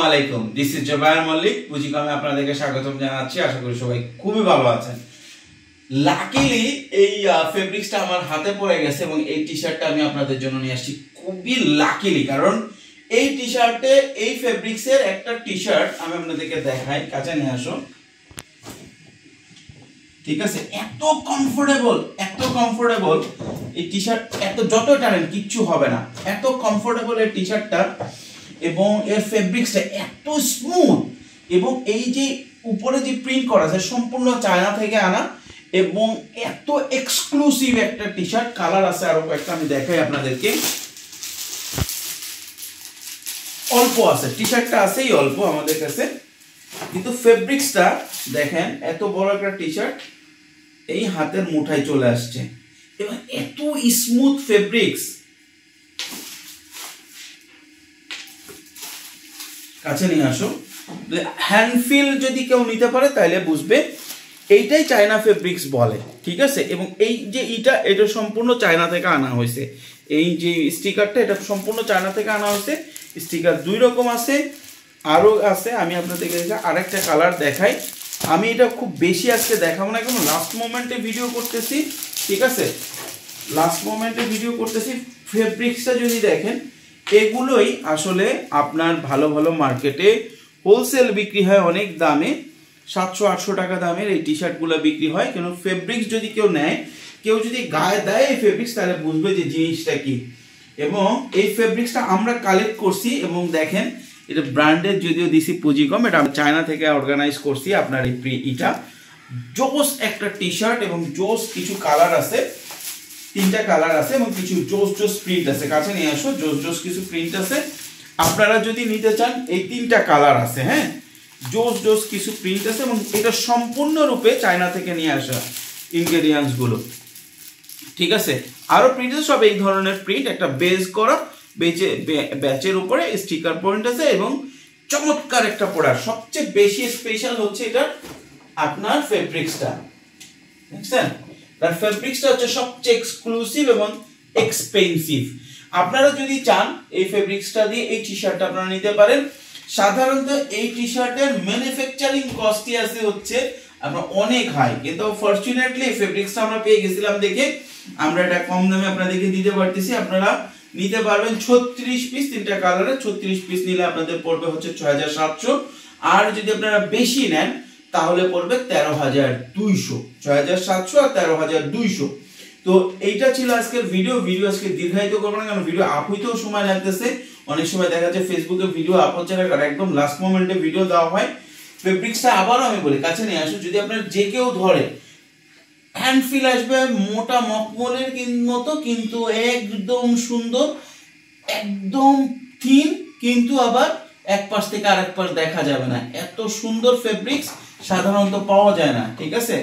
আসসালামু আলাইকুম, this is Zubair Mallick. পুঁজিকমে আপনাদেরকে স্বাগতম জানাচ্ছি। আশা করি সবাই খুবই ভালো আছেন। লাকিলি এই ফেব্রিক্সটা আমার হাতে পড়ে গেছে এবং এই টি শার্টটা আমি আপনাদের জন্য নিয়ে আসছি খুবই লাকিলি, কারণ এই টি শার্টে এই ফেব্রিক্সের একটা টি শার্ট আমি আপনাদেরকে দেখাই, কাছে নিয়ে আসো। ঠিক আছে, এত কমফোর্টেবল এই টি শার্ট, এত যত টানেন কিচ্ছু হবে না, এত কমফোর্টেবল এই টি শার্টটা এবং এর ফেব্রিক্সটা এত স্মুথ এবং এই যে উপরে যে প্রিন্ট করা আছে সম্পূর্ণ চায়না থেকে আনা এবং এত এক্সক্লুসিভ একটা টি শার্ট। কালার আছে আরো কয়েকটা, আমি দেখাই আপনাদেরকে। অল্প আছে, টি শার্টটা আছেই অল্প আমাদের কাছে, কিন্তু ফেব্রিক্সটা দেখেন, এত বড় একটা টি শার্ট এই হাতের মুঠায় চলে আসছে এবং এত স্মুথ ফেব্রিক্স। কাছে নিয়ে আসো। হ্যান্ড ফিল যদি কেউ নিতে পারে তাহলে বুঝবে এইটাই চায়না ফেব্রিক্স বলে। ঠিক আছে, এবং এই যে এটা সম্পূর্ণ চায়না থেকে আনা হয়েছে। এই যে স্টিকারটা এটা সম্পূর্ণ চায়না থেকে আনা হয়েছে। স্টিকার দুই রকম আছে, আরও আছে, আমি আপনাদেরকে আরেকটা কালার দেখাই। আমি এটা খুব বেশি আজকে দেখাবো না, কেন লাস্ট মোমেন্টে ভিডিও করতেছি। ঠিক আছে, লাস্ট মোমেন্টে ভিডিও করতেছি। ফেব্রিক্সটা যদি দেখেন, এগুলোই আসলে আপনার ভালো ভালো মার্কেটে হোলসেল বিক্রি হয় অনেক দামে, 700-800 টাকা দামের এই টি শার্টগুলো বিক্রি হয়। কেন ফেব্রিক্স যদি কেউ নেয়, কেউ যদি গায়ে দেয় এই ফেব্রিক্স, তাহলে বুঝবে যে জিনিসটা কি। এবং এই ফেব্রিক্সটা আমরা কালেক্ট করছি এবং দেখেন এটা ব্র্যান্ডের, যদিও দিছি পুঁজিকম, এটা আমি চায়না থেকে অর্গানাইজ করছি। আপনার এটা জোস একটা টি শার্ট এবং জোস কিছু কালার আছে, 3টা কালার আছে এবং কিছু জোস প্রিন্ট আছে। কাছে নিয়ে আসো, জোস কিছু প্রিন্ট আছে। আপনারা যদি নিতে চান, এই 3টা কালার আছে। হ্যাঁ, জোস কিছু প্রিন্ট আছে এবং এটা সম্পূর্ণরূপে চায়না থেকে নিয়ে আসা ইনগ্রেডিয়েন্টস গুলো। ঠিক আছে, আরো প্রিন্ট আছে, সব এই ধরনের প্রিন্ট, একটা বেজ করা ব্যাচের উপরে স্টিকার প্রিন্ট আছে এবং চমৎকার একটা প্রোডাক্ট। সবচেয়ে বেশি স্পেশাল হচ্ছে এটা আপনার ফেব্রিক্সটা, বুঝছেন? তার ফেব্রিক্সটা হচ্ছে সবচেয়ে এক্সক্লুসিভ এবং এক্সপেন্সিভ। আপনারা যদি চান এই ফেব্রিক্সটা দিয়ে এই টি শার্টটা আপনারা নিতে পারেন। সাধারণত এই টি শার্টের ম্যানুফ্যাকচারিং কস্টই আছে হচ্ছে আপনার অনেক হাই, কিন্তু ফরচুনেটলি ফেব্রিক্সটা আমরা পেয়ে গেছিলাম দেখে আমরা এটা কম দামে আপনাদেরকে দিতে পারতেছি। আপনারা নিতে পারবেন 36 পিস, 3টা কালারে 36 পিস নিলে আপনাদের পড়বে হচ্ছে 6700। আর যদি আপনারা বেশি নেন তাহলে পড়বে 13200, 6700 আর 13200। তো এইটা ছিল আজকের ভিডিও আজকে দীর্ঘায়িত করবো না, কারণ ভিডিও আপ হইতেও সময় লাগতেছে। অনেক সময় দেখা যায় ফেসবুকে ভিডিও আপ হচ্ছে না, কারণ একদম লাস্ট মোমেন্টে ভিডিও দেওয়া হয়। ফেব্রিক্সটা আবারও আমি বলি, কাছে নিয়ে আসো। যদি আপনার যে কেউ ধরে, হ্যান্ড ফিল আসবে মোটা মকমলের মতো, কিন্তু একদম সুন্দর, একদম থিন, কিন্তু আবার এক পাশ থেকে আরেক পাশ দেখা যাবে না। এত সুন্দর ফেব্রিক্স সাধারণত পাওয়া যায় না। ঠিক আছে,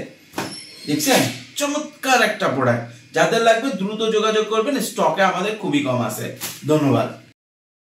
দেখছেন, চমৎকার একটা প্রোডাক্ট। যাদের লাগবে দ্রুত যোগাযোগ করবেন, স্টকে আমাদের খুবই কম আছে। ধন্যবাদ।